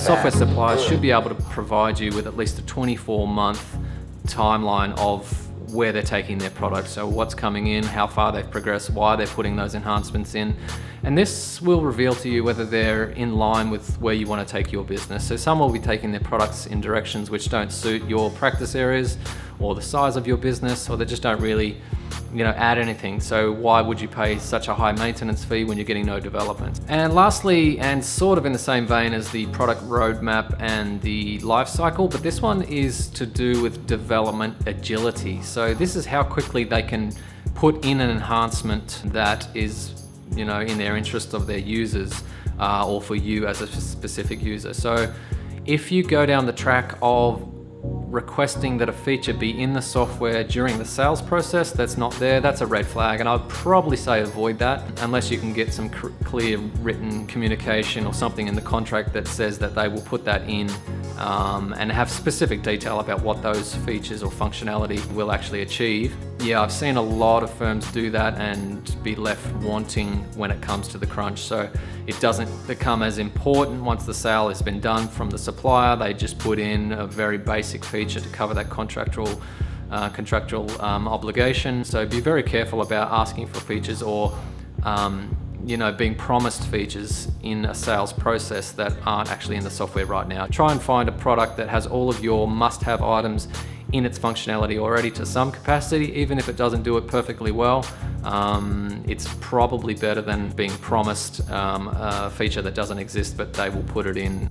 software suppliers should be able to provide you with at least a 24-month timeline of where they're taking their product. So what's coming in, how far they've progressed, why they're putting those enhancements in. And this will reveal to you whether they're in line with where you want to take your business. So some will be taking their products in directions which don't suit your practice areas or the size of your business, or they just don't really add anything. So why would you pay such a high maintenance fee when you're getting no development? And lastly, and sort of in the same vein as the product roadmap and the life cycle, but this one is to do with development agility. So this is how quickly they can put in an enhancement that is in their interest of their users, or for you as a specific user. So if you go down the track of requesting that a feature be in the software during the sales process that's not there, that's a red flag, and I'd probably say avoid that unless you can get some clear written communication or something in the contract that says that they will put that in, and have specific detail about what those features or functionality will actually achieve. Yeah, I've seen a lot of firms do that and be left wanting when it comes to the crunch. So it doesn't become as important once the sale has been done from the supplier. They just put in a very basic feature to cover that contractual obligation. So be very careful about asking for features or being promised features in a sales process that aren't actually in the software right now. Try and find a product that has all of your must-have items in its functionality already to some capacity. Even if it doesn't do it perfectly well, it's probably better than being promised a feature that doesn't exist, but they will put it in.